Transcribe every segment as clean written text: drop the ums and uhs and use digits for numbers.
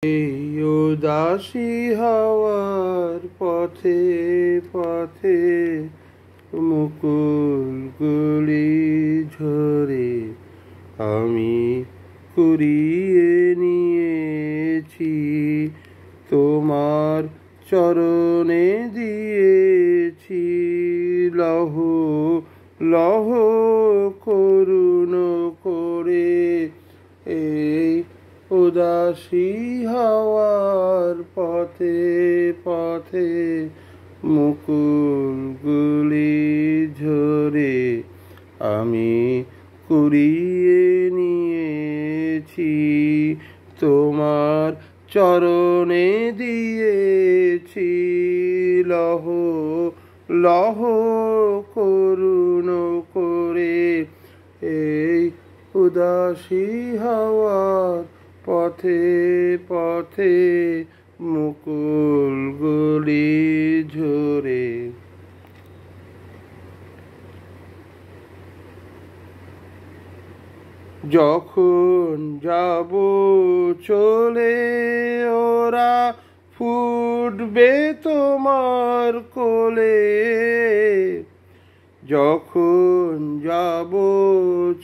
এই উদাসী হাওয়ার পথে পথে মুকুলগুলি ঝরে আমি কুড়িয়ে নিয়েছি, তোমার চরণে দিয়েছি। লহ লহ করুণ করে এই উদাসী হাওয়ার পথে পথে মুকুলগুলি ঝরে আমি কুড়িয়ে নিয়েছি, তোমার চরণে দিয়েছি। লহ লহ করুণ করে এই উদাসী হাওয়ার পথে পথে মুকুলগুলি ঝরে। যখন যাব চলে ওরা ফুটবে তোমার কোলে, যখন যাব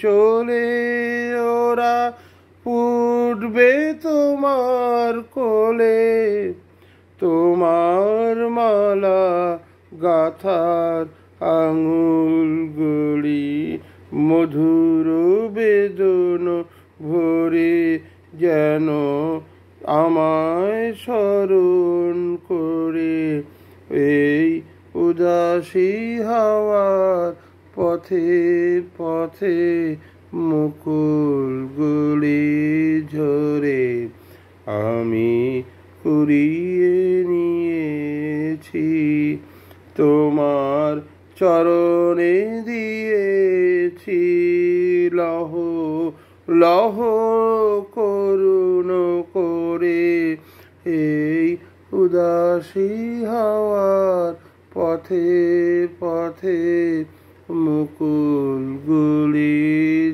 চলে ওরা ফুটবে তোমার কোলে। তোমার মালা গাথার আঙুলগুলি মধুর বেদন ভরে যেন আমায় স্মরণ করে এই উদাসী হাওয়ার পথে পথে মুকুলগুলি ঝরে আমি কুড়িয়ে নিয়েছি, তোমার চরণে দিয়েছি। লহ লহ করুণ করে এই উদাসী হাওয়ার পথে পথে মুকুলগুলি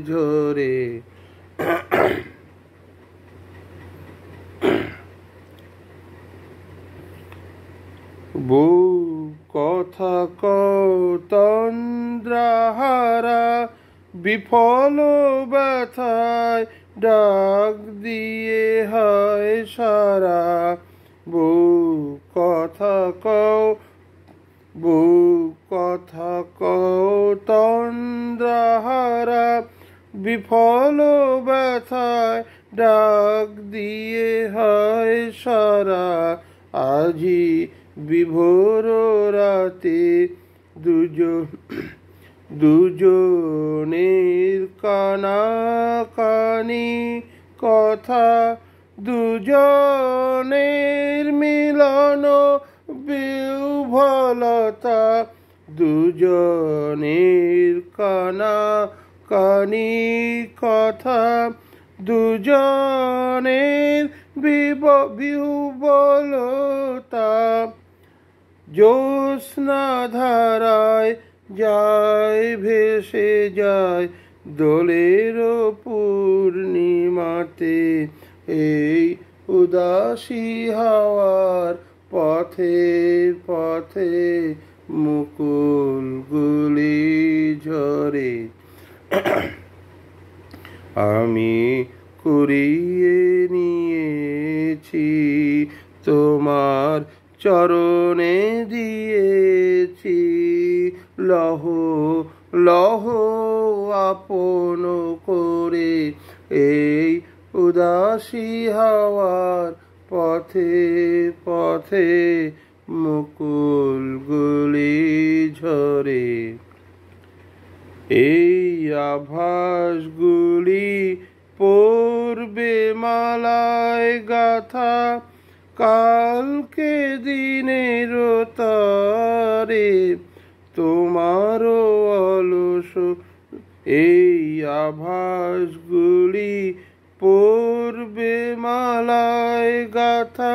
ঝরে। বউ কথা কও তন্দ্রাহারা বিফল ব্যথায় ডাক দিয়ে হয় সারা। বউ কথা কও, বউ কথা কও তন্দ্রাহারা বিফল ব্যথায় ডাক দিয়ে হয় সারা। আজি বিভোর রাতে দুজনের কানাকানি কথা, দুজনের মিলন বিহ্বলতা। দুজনের কানাকানি কথা, দুজনের বিহ্বলতা। জ্যোৎস্না ধারায় যায় ভেসে যায় দোলের পূর্ণিমাতে এই উদাসী হাওয়ার পথে পথে মুকুলগুলি ঝরে আমি কুড়িয়ে নিয়েছি, তোমার চরণে দিয়েছি। লহ লহ আপন করে এই উদাসী হাওয়ার পথে পথে মুকুলগুলি ঝরে। এই আভাসগুলি পড়বে মালায় গাথা কালকে দিনের তরে। তোমারও অলস এই আভাসগুলি পড়বে মালায় গাথা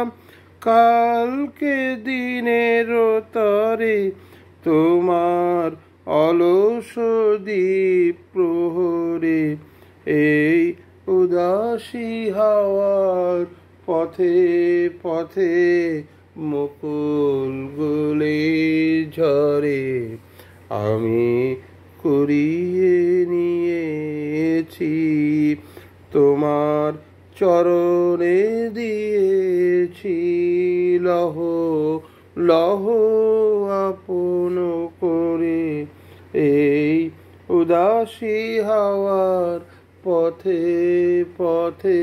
কালকে দিনের তরে। তোমার অলস দ্বীপ প্রহরে এই উদাসী হাওয়ার পথে পথে মুকুল গুলে ঝরে আমি কুড়িয়ে নিয়েছি তোমার চরণে দিয়েছি লহ লহ আপন করে এই উদাসী হাওয়ার পথে পথে